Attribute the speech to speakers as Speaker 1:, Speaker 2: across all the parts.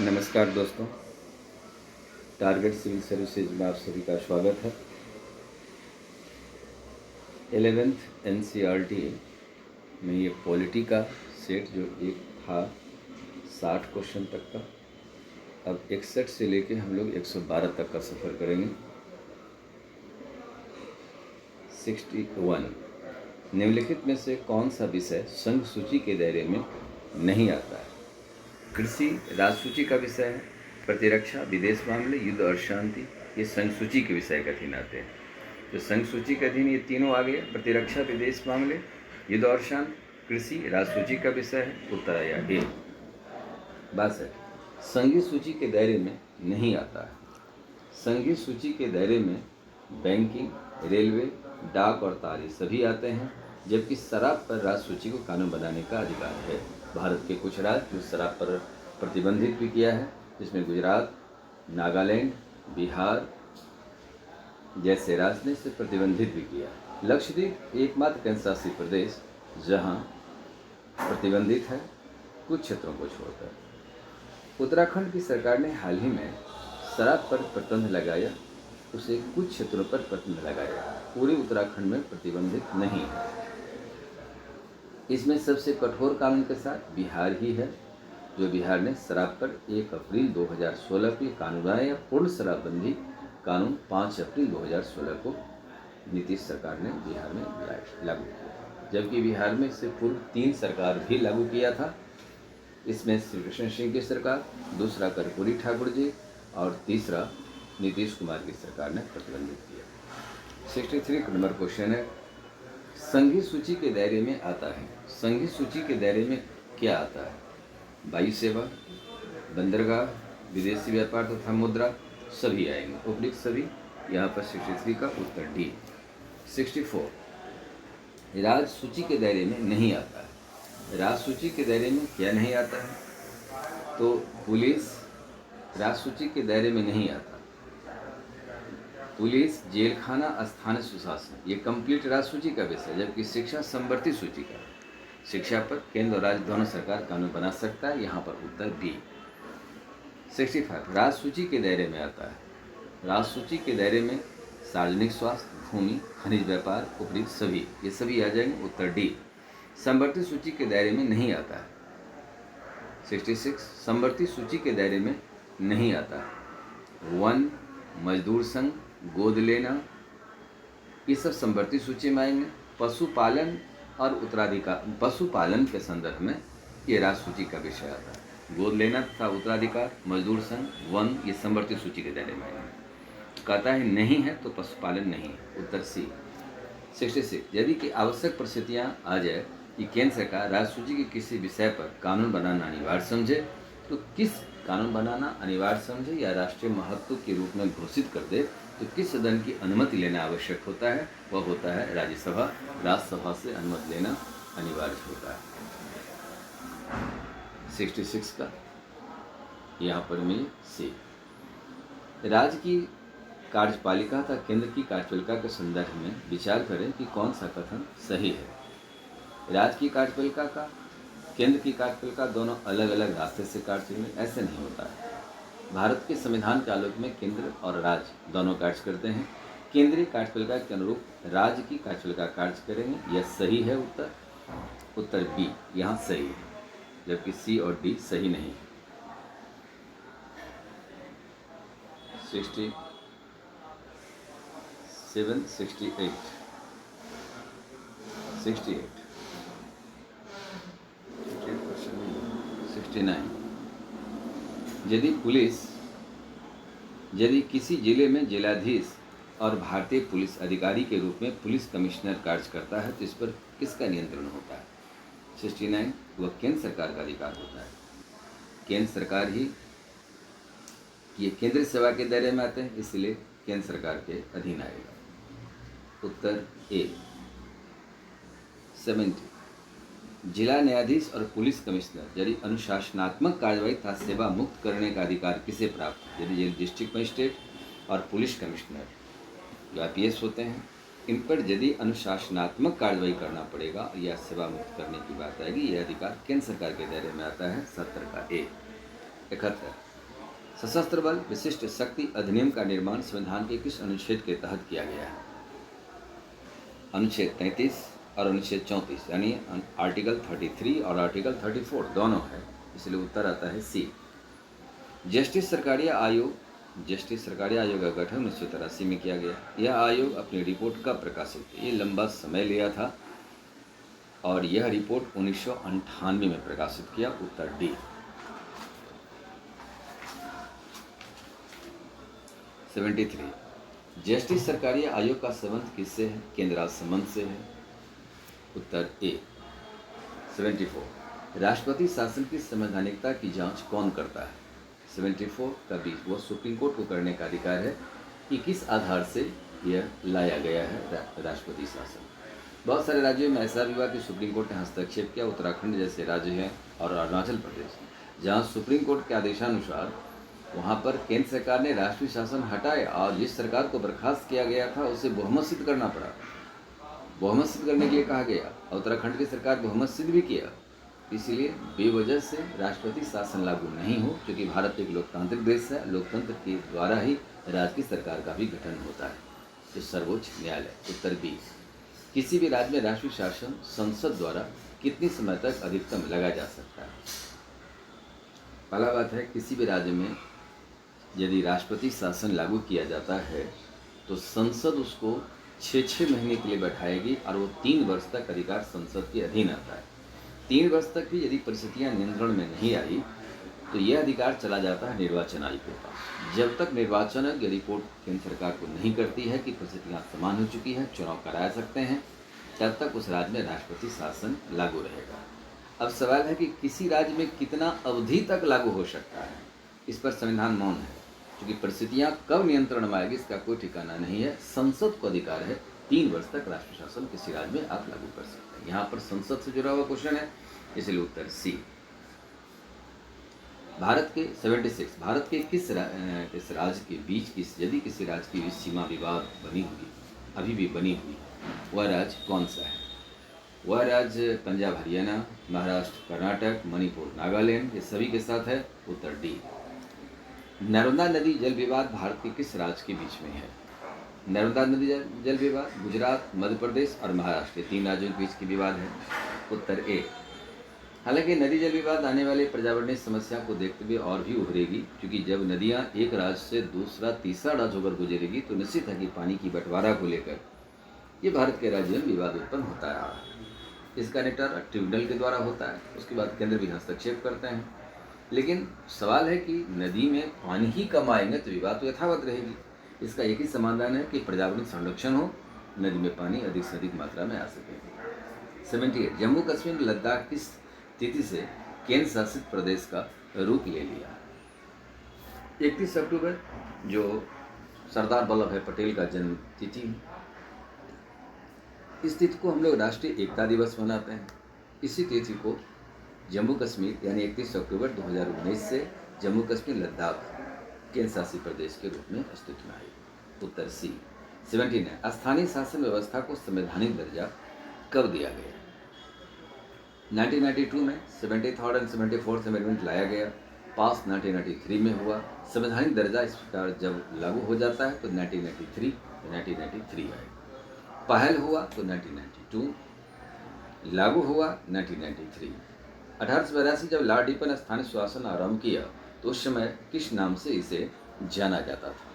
Speaker 1: नमस्कार दोस्तों, target civil services में आप सभी का स्वागत है। 11th NCERT में ये पॉलिटी का सेट जो एक था 60 क्वेश्चन तक का, अब 61 से लेके हम लोग 112 तक का सफ़र करेंगे। 61 निम्नलिखित में से कौन सा विषय संघ सूची के दायरे में नहीं आता है? कृषि राज्य सूची का विषय है, प्रतिरक्षा, विदेश मामले, युद्ध और शांति ये संघ सूची के विषय के अधीन आते हैं। तो संघ सूची के अधीन ये तीनों आ गए, प्रतिरक्षा, विदेश मामले, युद्ध और शांति, कृषि राज्य सूची का विषय है। उत्तर आया ए। बस है, संघीय सूची के दायरे में नहीं आता है। संघीय सूची के दायरे में बैंकिंग, रेलवे, डाक और तार सभी आते हैं, जबकि शराब पर राज्य सूची को कानून बनाने का अधिकार है। भारत के कुछ राज्य जो शराब पर प्रतिबंधित भी किया है, जिसमें गुजरात, नागालैंड, बिहार जैसे राज्य ने इसे प्रतिबंधित भी किया। लक्षद्वीप एकमात्र केंद्र शासित प्रदेश जहां प्रतिबंधित है, कुछ क्षेत्रों को छोड़कर। उत्तराखंड की सरकार ने हाल ही में शराब पर प्रतिबंध लगाया, उसे कुछ क्षेत्रों पर प्रतिबंध लगाया, पूरे उत्तराखंड में प्रतिबंधित नहीं है। इसमें सबसे कठोर कानून के साथ बिहार ही है, जो बिहार ने शराब पर 1 अप्रैल 2016 को कानून बनाया। पूर्ण शराबबंदी कानून 5 अप्रैल 2016 को नीतीश सरकार ने बिहार में लागू किया, जबकि बिहार में इससे पूर्व 3 सरकार भी लागू किया था। इसमें श्री कृष्ण सिंह की सरकार, दूसरा कर्पूरी ठाकुर जी और तीसरा नीतीश कुमार की सरकार ने प्रतिबंधित किया। 63 नंबर क्वेश्चन है, संघीय सूची के दायरे में आता है। संघीय सूची के दायरे में क्या आता है? वायु सेवा, बंदरगाह, विदेशी व्यापार तथा मुद्रा सभी आएंगे, उपयुक्त सभी। यहाँ पर 63 का उत्तर डी। 64 राज्य सूची के दायरे में नहीं आता है। राज्य सूची के दायरे में क्या नहीं आता है? तो पुलिस राज्य सूची के दायरे में नहीं आता। पुलिस, जेल खाना, स्थानीय सुशासन ये कंप्लीट राज्य सूची का विषय, जबकि शिक्षा संवर्ती सूची का। शिक्षा पर केंद्र और राज्य दोनों सरकार कानून बना सकता है, यहाँ पर उत्तर बी। 65 राज्य सूची के दायरे में आता है। राज्य सूची के दायरे में सार्वजनिक स्वास्थ्य, भूमि, खनिज व्यापार, उपयुक्त सभी ये सभी आ जाएंगे, उत्तर डी। संवर्ती सूची के दायरे में नहीं आता है। 66 संवर्ती सूची के दायरे में नहीं आता है। वन, मजदूर संघ, गोद लेना ये सब संवर्ती सूची में आएंगे। पशुपालन और उत्तराधिकार, पशुपालन के संदर्भ में ये राज्य सूची का विषय आता है। गोद लेना तथा उत्तराधिकार, मजदूर संघ, वन ये संवर्ती सूची के दायरे में आएंगे। कहता है नहीं है तो पशुपालन नहीं है, उत्तर सी। 66 यदि कि आवश्यक परिस्थितियां आ जाए कि केंद्र सरकार राज्य सूची के किसी विषय पर कानून बनाना अनिवार्य समझे, तो किस कानून बनाना अनिवार्य समझे या राष्ट्रीय महत्व के रूप में घोषित कर दे, तो किस सदन की अनुमति लेना आवश्यक होता है? वह होता है राज्यसभा। राज्यसभा से अनुमति लेना अनिवार्य होता है। 66 का यहाँ पर में सी। राज्य की कार्यपालिका तथा केंद्र की कार्यपालिका के संदर्भ में विचार करें कि कौन सा कथन सही है। राज्य की कार्यपालिका का, केंद्र की कार्यपालिका दोनों अलग अलग रास्ते से कार्य करेंगे, ऐसे नहीं होता है। भारत के संविधान के आलोक में केंद्र और राज्य दोनों कार्य करते हैं। केंद्रीय कार्यपालिका के अनुरूप राज्य की कार्यपालिका कार्य करेंगे, यह सही है उत्तर। उत्तर बी यहाँ सही है, जबकि सी और डी सही नहीं है। 67, 68, 68, 69 यदि किसी जिले में जिलाधीश और भारतीय पुलिस अधिकारी के रूप में पुलिस कमिश्नर कार्य करता है, तो इस पर किसका नियंत्रण होता है? 69 वह केंद्र सरकार का अधिकार होता है। केंद्र सरकार ही, ये केंद्रीय सेवा के दायरे में आते हैं, इसलिए केंद्र सरकार के अधीन आएगा। उत्तर ए। 70 जिला न्यायाधीश और पुलिस कमिश्नर यदि अनुशासनात्मक कार्रवाई तथा सेवा मुक्त करने का अधिकार किसे प्राप्त है? यदि डिस्ट्रिक्ट मजिस्ट्रेट और पुलिस कमिश्नर जो IPS होते हैं, इन पर यदि अनुशासनात्मक कार्रवाई करना पड़ेगा या सेवा मुक्त करने की बात आएगी, यह अधिकार केंद्र सरकार के दायरे में आता है। 70 का ए। 71 सशस्त्र बल विशिष्ट शक्ति अधिनियम का निर्माण संविधान के किस अनुच्छेद के तहत किया गया है? अनुच्छेद 33 और अनुच्छेद 34, यानी आर्टिकल 33 और आर्टिकल 34 दोनों है, इसलिए उत्तर आता है सी। जस्टिस सरकारिया आयोग का गठन 1983 में किया गया। यह आयोग अपनी रिपोर्ट कब प्रकाशित की? ये लंबा समय लिया था और यह रिपोर्ट 1998 में प्रकाशित किया। उत्तर डी। 73 जस्टिस सरकारिया आयोग का संबंध किससे है? केंद्र राज्य संबंध से है। उत्तर ए। 74 राष्ट्रपति शासन की संवैधानिकता की जांच कौन करता है? 74 का 20 वो सुप्रीम कोर्ट को करने का अधिकार है कि किस आधार से यह लाया गया है राष्ट्रपति शासन। बहुत सारे राज्यों में ऐसा भी हुआ कि सुप्रीम कोर्ट ने हस्तक्षेप किया। उत्तराखंड जैसे राज्य हैं और अरुणाचल प्रदेश, जहाँ सुप्रीम कोर्ट के आदेशानुसार वहाँ पर केंद्र सरकार ने राष्ट्रीय शासन हटाया और जिस सरकार को बर्खास्त किया गया था उसे बहुमत सिद्ध करना पड़ा। बहुमत सिद्ध करने के लिए कहा गया। उत्तराखंड की सरकार बहुमत सिद्ध भी किया। इसीलिए बेवजह से राष्ट्रपति शासन लागू नहीं हो, क्योंकि भारत एक लोकतांत्रिक देश है। लोकतंत्र के द्वारा ही राज्य की सरकार का भी गठन होता है, तो सर्वोच्च न्यायालय। उत्तर बी। किसी भी राज्य में राष्ट्रीय शासन संसद द्वारा कितने समय तक अधिकतम लगाया जा सकता है? पहला बात है, किसी भी राज्य में यदि राष्ट्रपति शासन लागू किया जाता है तो संसद उसको 6 महीने के लिए बैठाएगी और वो 3 वर्ष तक अधिकार संसद के अधीन आता है। 3 वर्ष तक भी यदि परिस्थितियां नियंत्रण में नहीं आई तो यह अधिकार चला जाता है निर्वाचन आयोग के पास। जब तक निर्वाचन आयोग रिपोर्ट केंद्र सरकार को नहीं करती है कि परिस्थितियां समान हो चुकी है, चुनाव कराया सकते हैं, तब तक उस राज्य में राष्ट्रपति शासन लागू रहेगा। अब सवाल है कि किसी राज्य में कितना अवधि तक लागू हो सकता है, इस पर संविधान मौन है, क्योंकि परिस्थितियां कब नियंत्रण में आएगी इसका कोई ठिकाना नहीं है। संसद को अधिकार है 3 वर्ष तक राष्ट्रीय शासन किसी राज्य में आप लागू कर सकते हैं। यहाँ पर संसद से जुड़ा हुआ क्वेश्चन है, इसलिए उत्तर सी। भारत के 76 भारत के किस राज्य के बीच यदि किसी राज्य की सीमा विवाद बनी हुई, अभी भी बनी हुई, वह राज्य कौन सा है? वह राज्य पंजाब हरियाणा, महाराष्ट्र कर्नाटक, मणिपुर नागालैंड, ये सभी के साथ है। उत्तर डी। नर्मदा नदी जल विवाद भारत के किस राज्य के बीच में है? नर्मदा नदी जल विवाद गुजरात, मध्य प्रदेश और महाराष्ट्र, 3 राज्यों के बीच की विवाद है। उत्तर ए। हालांकि नदी जल विवाद आने वाले पर्यावरणीय समस्या को देखते हुए और भी उभरेगी, क्योंकि जब नदियां एक राज्य से दूसरा तीसरा राज्य होकर गुजरेगी तो निश्चित है कि पानी की बंटवारा को लेकर ये भारत के राज्यों में विवाद उत्पन्न होता है। इसका निपटारा ट्रिब्यूनल के द्वारा होता है, उसके बाद केंद्र भी हस्तक्षेप करते हैं। लेकिन सवाल है कि नदी में पानी ही कम आएंगे तो विवाद तो यथावत रहेगी। इसका एक ही समाधान है कि पर्यावरण संरक्षण हो, नदी में पानी अधिक से अधिक मात्रा में आ सके। 78 जम्मू कश्मीर लद्दाख किस तिथि से केंद्र शासित प्रदेश का रूप ले लिया? 31 अक्टूबर, जो सरदार वल्लभ भाई पटेल का जन्म तिथि है। इस तिथि को हम लोग राष्ट्रीय एकता दिवस मनाते हैं। इसी तिथि को जम्मू कश्मीर यानी 31 अक्टूबर 2019 से जम्मू कश्मीर लद्दाख केंद्र शासित प्रदेश के रूप में अस्तित्व में आई। उत्तर सी। 79 स्थानीय शासन व्यवस्था को संवैधानिक दर्जा कब दिया गया? 1992 में 73rd एंड 74th अमेंडमेंट लाया गया। पास 1993 में हुआ। संवैधानिक दर्जा इस प्रकार जब लागू हो जाता है तो 1993 आए। पहल हुआ तो 1992, लागू हुआ 1993। 1882 जब लॉर्ड रिपन ने स्थानीय शासन आरंभ किया तो उस समय किस नाम से इसे जाना जाता था?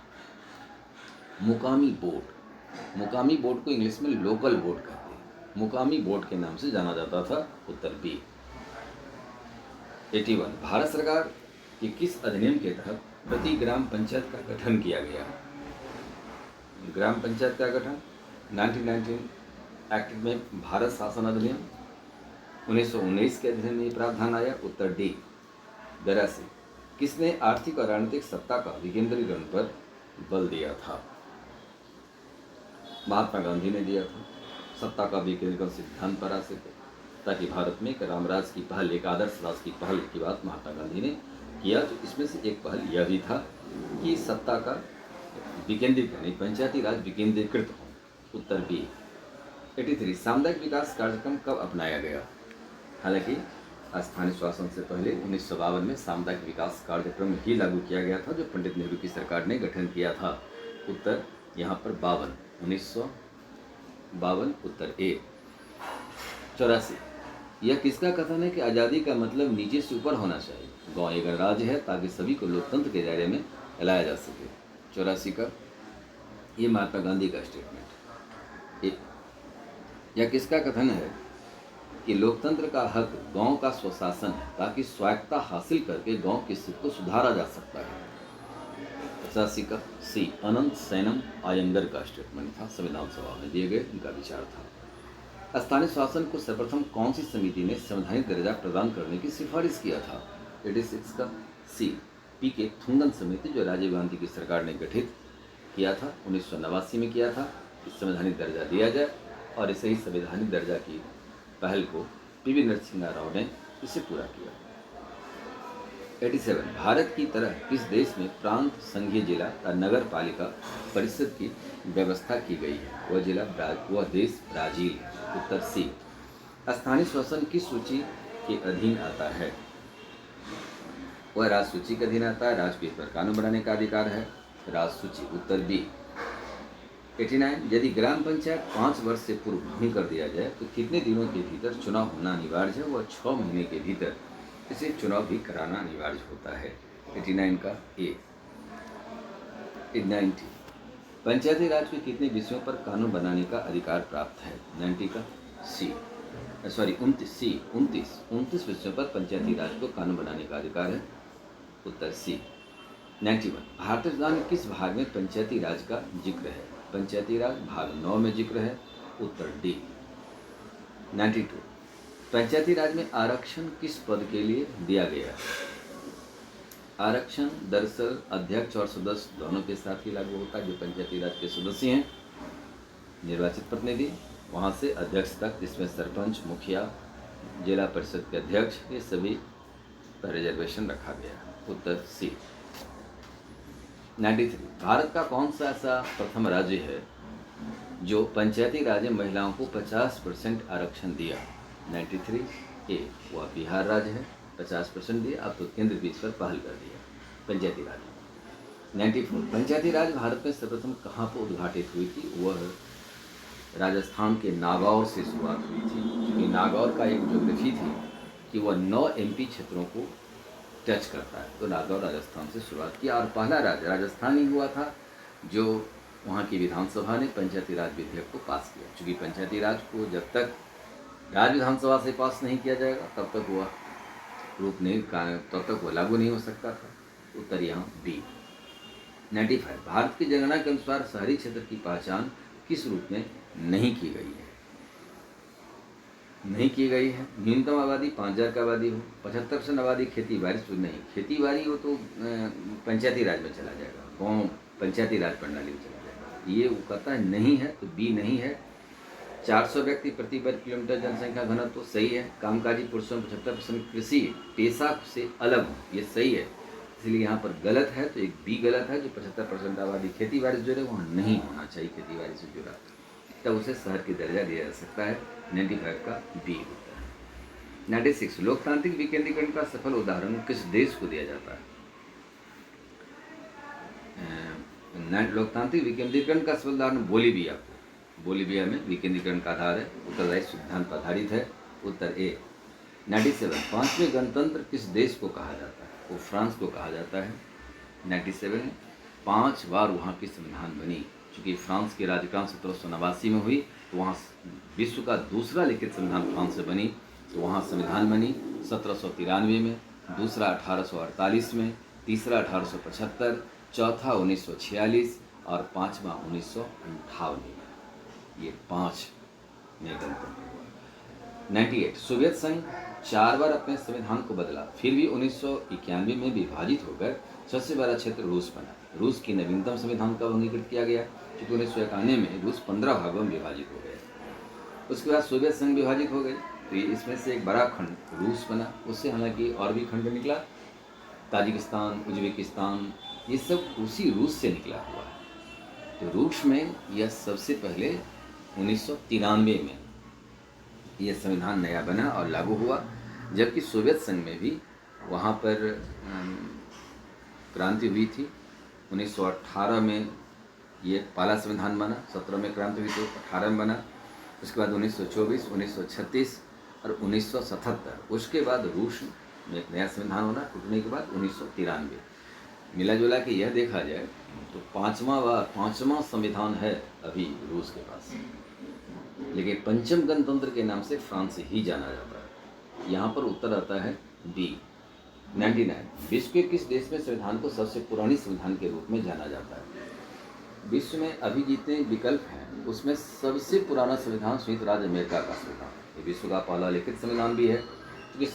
Speaker 1: मुकामी बोर्ड। मुकामी बोर्ड को इंग्लिश में लोकल बोर्ड कहते हैं। मुकामी बोर्ड के नाम से जाना जाता था। उत्तर बी। 81 भारत सरकार के किस अधिनियम के तहत प्रति ग्राम पंचायत का गठन किया गया? ग्राम पंचायत का गठन 1919 एक्ट में भारत शासन अधिनियम 1919 के अधिनियम में प्रावधान आया। उत्तर डी। 82 किसने आर्थिक और राजनीतिक सत्ता का विकेंद्रीकरण पर बल दिया था? महात्मा गांधी ने दिया था। सत्ता का विकेंद्रीकरण सिद्धांत पर आश्रित है, ताकि भारत में एक रामराज की पहल, एक आदर्श राज की पहल की बात महात्मा गांधी ने किया। तो इसमें से एक पहल यह भी था कि सत्ता का विकेंद्रीकरण, पंचायती राज विकेंद्रीकृत हो। उत्तर बी। 83 सामुदायिक विकास कार्यक्रम कब अपनाया गया? हालांकि स्थानीय शासन से पहले 1952 में सामुदायिक विकास कार्यक्रम ही लागू किया गया था, जो पंडित नेहरू की सरकार ने गठन किया था। उत्तर यहाँ पर 1952 उत्तर ए। 84 यह किसका कथन है कि आज़ादी का मतलब नीचे से ऊपर होना चाहिए, गांव एक गणराज्य है ताकि सभी को लोकतंत्र के दायरे में लाया जा सके। 84 का ये महात्मा गांधी का स्टेटमेंट। यह किसका कथन है कि लोकतंत्र का हक गांव का स्वशासन है ताकि स्वायत्तता हासिल करके गांव की स्थिति को सुधारा जा सकता है। 85 का सी अनंत सैनम आयंगर का स्टेटमेंट था, संविधान सभा में दिए गए उनका विचार था। स्थानीय शासन को सर्वप्रथम कौन सी समिति ने संवैधानिक दर्जा प्रदान करने की सिफारिश किया था? 86 का सी पी.के. थुंगन समिति, जो राजीव गांधी की सरकार ने गठित किया था, 1989 में किया था कि संवैधानिक दर्जा दिया जाए, और इसे ही संवैधानिक दर्जा की पहल को पी.वी. नरसिम्हा राव ने इसे पूरा किया। 87 भारत की तरह किस देश में प्रांत, संघीय जिला और नगर पालिका परिषद की व्यवस्था की गई है? वह देश ब्राजील। उत्तर सी। स्थानीय शासन किस सूची के अधीन आता है? वह राज सूची के अधीन आता है। राजपीठ पर कानून बनाने का अधिकार है, राज सूची। उत्तर बी। 89 यदि ग्राम पंचायत 5 वर्ष से पूर्व भंग कर दिया जाए तो कितने दिनों के भीतर चुनाव होना अनिवार्य है? वह 6 महीने के भीतर इसे चुनाव भी कराना अनिवार्य होता है। 89 का ए। 90 पंचायती राज के कितने विषयों पर कानून बनाने का अधिकार प्राप्त है? 90 का सी। 29 विषयों पर पंचायती राज को कानून बनाने का अधिकार है। उत्तर सी। 91 भारतीय संविधान में किस भाग में पंचायती राज का जिक्र है? पंचायती राज भाग 9 में जिक्र है। उत्तर डी। 92 पंचायती राज में आरक्षण किस पद के लिए दिया गया है? आरक्षण दरअसल अध्यक्ष और सदस्य दोनों के साथ ही लागू होता है। जो पंचायती राज के सदस्य हैं, निर्वाचित प्रतिनिधि, वहाँ से अध्यक्ष तक, जिसमें सरपंच, मुखिया, जिला परिषद के अध्यक्ष, ये सभी पर रिजर्वेशन रखा गया। उत्तर सी। 93 भारत का कौन सा ऐसा प्रथम राज्य है जो पंचायती राज में महिलाओं को 50% आरक्षण दिया? 93 ए। वह बिहार राज्य है, 50% दिया। अब तो केंद्र भी इस पर पहल कर दिया पंचायती राज। 94 पंचायती राज भारत में सर्वप्रथम कहाँ पर उद्घाटित हुई थी? वह राजस्थान के नागौर से शुरुआत हुई थी, क्योंकि नागौर का एक ज्योग्राफी थी कि वह 9 एमपी क्षेत्रों को टच करता है, तो नागौर राजस्थान से शुरुआत की। और पहला राज्य राजस्थान ही हुआ था जो वहाँ की विधानसभा ने पंचायती राज विधेयक को पास किया। चूँकि पंचायती राज को जब तक राज्य विधानसभा से पास नहीं किया जाएगा तब तक वह रूप नहीं, तब तक वह लागू नहीं हो सकता था। उत्तर यहाँ बी। 95 भारत की जनगणना के अनुसार शहरी क्षेत्र की पहचान किस रूप में नहीं की गई है? न्यूनतम आबादी 5000 का आबादी हो, 75% आबादी खेती बाड़ी से नहीं, खेती बाड़ी हो तो पंचायती राज में चला जाएगा, गाँव पंचायती राज प्रणाली में चला जाएगा। ये वो कहता है नहीं है, तो बी नहीं है। 400 व्यक्ति प्रति वर्ग किलोमीटर जनसंख्या घनत्व तो सही है। कामकाजी पुरुषों 75% कृषि पेशा से अलग हो, ये सही है। इसलिए यहाँ पर गलत है, तो एक बी गलत है। जो 75% आबादी खेती बाड़ी से जुड़े वहाँ नहीं होना चाहिए खेती बाड़ी से जुड़ा, तब उसे शहर की दर्जा दिया जा सकता है। 95 का बी होता है। 96 लोकतांत्रिक विकेंद्रीकरण का सफल उदाहरण किस देश को दिया जाता है? लोकतांत्रिक विकेंद्रीकरण का सफल उदाहरण बोलीविया को। बोलीविया में विकेंद्रीकरण का आधार है, उत्तरदायी सिद्धांत पर आधारित है। उत्तर ए। 97 पांचवें गणतंत्र किस देश को कहा जाता है? वो फ्रांस को कहा जाता है। 97 5 बार वहाँ की संविधान बनी। चूँकि फ्रांस की राज्यकाल 1789 में हुई, तो वहाँ विश्व का दूसरा लिखित संविधान फ्रांस से बनी, तो वहाँ संविधान बनी 1793 में, दूसरा 1848 में, तीसरा 1875, चौथा 1946 और पाँचवा 1958 में। ये 5 में गणतंत्र हुआ। 98 सोवियत संघ 4 बार अपने संविधान को बदला, फिर भी 1991 में विभाजित होकर सबसे बड़ा क्षेत्र रूस बना। रूस की नवीनतम संविधान का अंगीकृत किया गया, क्योंकि 1991 में रूस 15 भागों में विभाजित हो गया। उसके बाद सोवियत संघ विभाजित हो गई, तो इसमें से एक बड़ा खंड रूस बना। उससे हालांकि और भी खंड निकला, ताजिकिस्तान, उज्बेकिस्तान, ये सब उसी रूस से निकला हुआ है। तो रूस में यह सबसे पहले 1993 में यह संविधान नया बना और लागू हुआ। जबकि सोवियत संघ में भी वहाँ पर क्रांति हुई थी। 1918 में ये पहला संविधान बना, 17 में क्रांति हुई तो 18 में बना। उसके बाद 1924, 1936 और 1977। उसके बाद रूस में एक नया संविधान होना, टूटने के बाद 1993। मिला जुला के यह देखा जाए तो पाँचवा संविधान है अभी रूस के पास, लेकिन पंचम गणतंत्र के नाम से फ्रांस ही जाना जाता है। यहाँ पर उत्तर आता है बी 99। विश्व के किस देश में संविधान को सबसे पुरानी संविधान के रूप में जाना जाता है? विश्व में अभी जितने विकल्प हैं उसमें सबसे पुराना संविधान संयुक्त राज्य अमेरिका का संविधान है। विश्व का पहला लिखित संविधान भी है, क्योंकि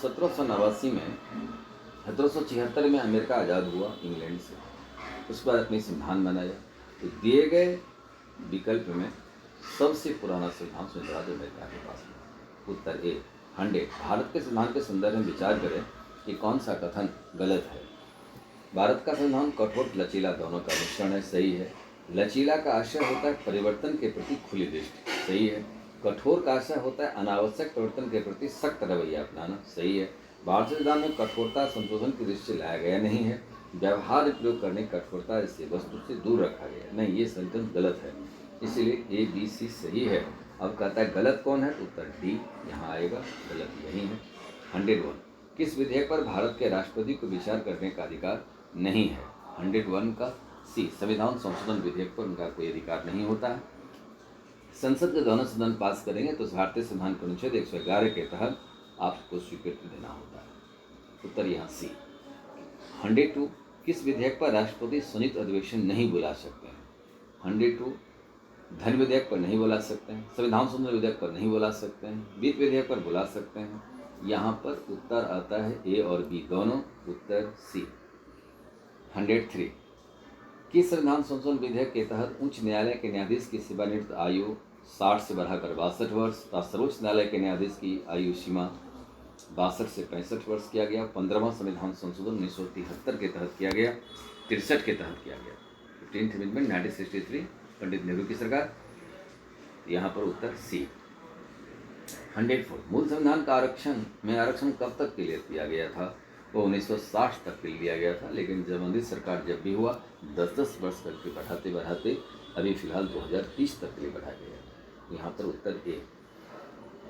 Speaker 1: 1779 में अमेरिका आज़ाद हुआ इंग्लैंड से, उसके बाद अपनी संविधान बनाया। तो दिए गए विकल्प में सबसे पुराना संविधान संयुक्त राज्य अमेरिका के पास है। उत्तर ए 100। भारत के संविधान के संदर्भ में विचार करें कि कौन सा कथन गलत है। भारत का संविधान कठोर लचीला दोनों का मिश्रण है, सही है। लचीला का आशय होता है परिवर्तन के प्रति खुली दृष्टि, सही है। कठोर का आशय होता है अनावश्यक परिवर्तन के प्रति सख्त रवैया अपनाना, सही है। भारतीय संविधान में कठोरता संशोधन की दृष्टि से लाया गया नहीं है। व्यवहार प्रयोग करने कठोरता इससे वस्तु से दूर रखा गया, नहीं, ये सेंटेंस गलत है। इसलिए ए बी सी सही है। अब कहता है गलत कौन है, उत्तर डी यहाँ आएगा, गलत यही है। 101। किस विधेयक पर भारत के राष्ट्रपति को विचार करने का अधिकार नहीं है? 101 का सी संविधान संशोधन विधेयक पर उनका कोई अधिकार नहीं होता है। संसद के दोनों सदन पास करेंगे तो भारतीय संविधान के अनुच्छेद 111 के तहत आपको स्वीकृति देना होता है। उत्तर यहाँ सी। 102। किस विधेयक पर राष्ट्रपति संयुक्त अधिवेशन नहीं बुला सकते हैं? 102 धन विधेयक पर नहीं बुला सकते हैं, संविधान संशोधन विधेयक पर नहीं बुला सकते हैं, वित्त विधेयक पर बुला सकते हैं। यहाँ पर उत्तर आता है ए और बी दोनों, उत्तर सी। 103। किस संविधान संशोधन विधेयक के तहत उच्च न्यायालय के न्यायाधीश की सेवानिवृत्त आयु 60 से बढ़ाकर 62 वर्ष तथा सर्वोच्च न्यायालय के न्यायाधीश की आयु सीमा 62 से 65 वर्ष किया गया? 15वां संविधान संशोधन 1973 के तहत किया गया, 63 के तहत किया गया। 15th अमेंडमेंट 1963, पंडित नेहरू की सरकार। यहाँ पर उत्तर सी। 104। मूल संविधान का आरक्षण कब तक के लिए दिया गया था? वो 1960 तक के लिए दिया गया था, लेकिन जब सरकार जब भी हुआ 10-10 वर्ष करके बढ़ाते अभी फिलहाल 2030 तक के लिए बढ़ाया गया। यहाँ पर उत्तर ए।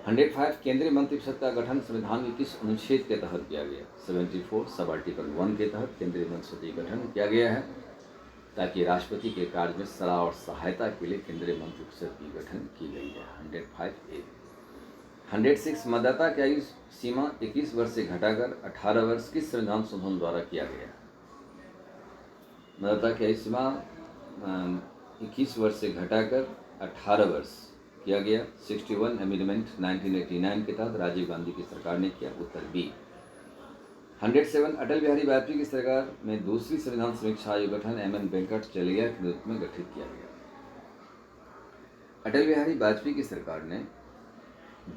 Speaker 1: 105। केंद्रीय मंत्रिपरिषद का गठन संविधान के किस अनुच्छेद के तहत किया गया? 74 सब आर्टिकल 1 के तहत केंद्रीय मंत्रिपरिषद का गठन किया गया है, ताकि राष्ट्रपति के कार्य में सलाह और सहायता के लिए केंद्रीय मंत्रिपरिषद की गठन की गई है। 105 ए। 106। मतदाता की आयु सीमा 21 वर्ष से घटाकर 18 वर्ष किस संविधान संशोधन द्वारा किया गया? मतदाता की आयु सीमा 21 वर्ष से घटाकर 18 वर्ष किया गया। 61 अमेंडमेंट 1989 के तहत राजीव गांधी की सरकार ने किया, उत्तर बी। 107। अटल बिहारी वाजपेयी की सरकार में दूसरी संविधान समीक्षा आयोग गठन एम.एन. वेंकटचलैया के नेतृत्व में गठित किया गया। अटल बिहारी वाजपेयी की सरकार ने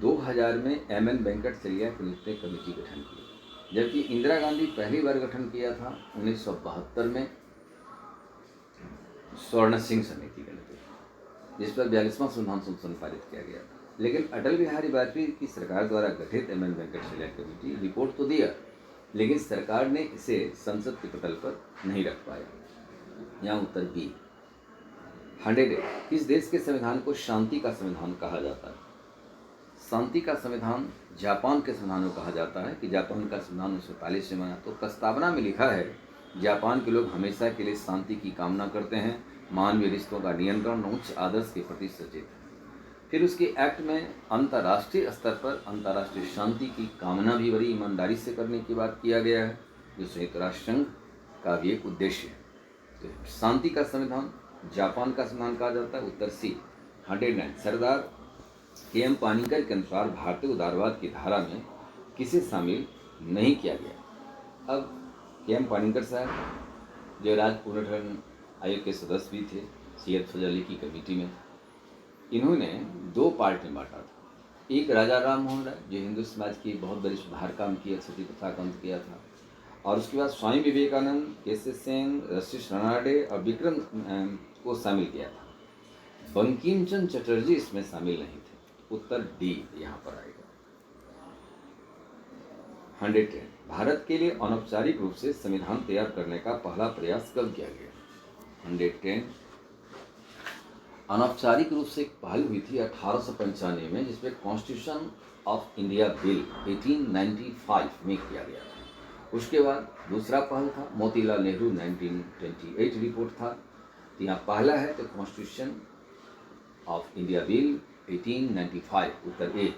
Speaker 1: 2000 में एम.एन. वेंकटचलैया के नेतृत्व में कमेटी गठन की, जबकि इंदिरा गांधी पहली बार गठन किया था 1972 में स्वर्ण सिंह समिति के नेतृत्व, जिस पर 42वां संविधान संशोधन पारित किया गया था। लेकिन अटल बिहारी वाजपेयी की सरकार द्वारा गठित एम.एन. वेंकटचलैया कमेटी रिपोर्ट तो दिया, लेकिन सरकार ने इसे संसद के पटल पर नहीं रख पाया। यहाँ उत्तर बी। 108। किस देश के संविधान को शांति का संविधान कहा जाता है? शांति का संविधान जापान के संविधान को कहा जाता है कि जापान का संविधान 1945 में बना। तो प्रस्तावना में लिखा है जापान के लोग हमेशा के लिए शांति की कामना करते हैं, मानवीय रिश्तों का नियंत्रण और उच्च आदर्श के प्रति सचेत है। फिर उसके एक्ट में अंतर्राष्ट्रीय स्तर पर अंतर्राष्ट्रीय शांति की कामना भी बड़ी ईमानदारी से करने की बात किया गया है, जो संयुक्त राष्ट्र संघ का भी एक उद्देश्य है। तो शांति का संविधान जापान का संविधान कहा जाता है, उत्तर सी। 109। सरदार के.एम. पानिकर के अनुसार भारतीय उदारवाद की धारा में किसे शामिल नहीं किया गया? अब के.एम. पानिकर साहब जो राज्य पुनर्गठन आयोग के सदस्य भी थे, सैयद फजल अली की कमेटी में, इन्होंने 2 पार्ट में बांटा था। एक राजा राम मोहन राय जो हिंदू समाज की बहुत बड़ी सुधार काम किया, सती प्रथा का अंत किया था, और उसके बाद स्वामी विवेकानंद, के.सी. सेन, रशिश रनाडे और विक्रम को शामिल किया था। बंकिम चंद्र चटर्जी इसमें शामिल नहीं थे, उत्तर डी यहाँ पर आएगा। 110 भारत के लिए अनौपचारिक रूप से संविधान तैयार करने का पहला प्रयास कब किया गया? 110 अनौपचारिक रूप से एक पहल हुई थी 1895 में, जिसमें कॉन्स्टिट्यूशन ऑफ इंडिया बिल 1895 में किया गया था। उसके बाद दूसरा पहल था मोतीलाल नेहरू 1928 रिपोर्ट था। तो यहाँ पहला है तो कॉन्स्टिट्यूशन ऑफ इंडिया बिल 1895 उत्तर ए।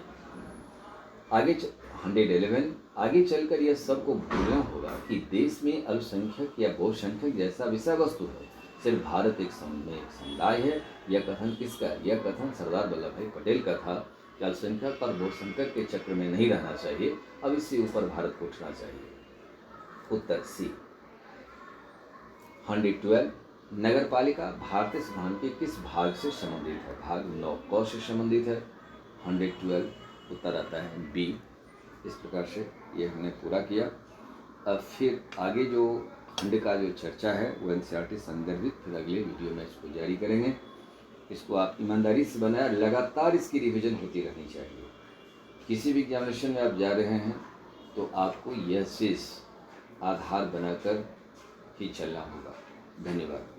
Speaker 1: आगे 111 आगे चलकर यह सबको भूलना होगा कि देश में अल्पसंख्यक या बहुसंख्यक जैसा विषय वस्तु है, सिर्फ भारत एक समुदाय है। यह कथन किसका है? यह कथन सरदार वल्लभ भाई पटेल का था कि अल्पसंख्यक और बहुसंख्यक के चक्र में नहीं रहना चाहिए, अब इससे ऊपर भारत को उठना चाहिए। उत्तर सी। 112 नगर पालिका भारतीय संविधान के किस भाग से संबंधित है? भाग 9 क से संबंधित है। 112 उत्तर आता है बी। इस प्रकार से ये हमने पूरा किया। अब फिर आगे जो खंड का जो चर्चा है वो एनसीईआरटी संदर्भित फिर अगले वीडियो में इसको जारी करेंगे। इसको आप ईमानदारी से बनाए, लगातार इसकी रिवीजन होती रहनी चाहिए। किसी भी एग्जामिनेशन में आप जा रहे हैं तो आपको यह चीज़ आधार बनाकर ही चलना होगा। धन्यवाद।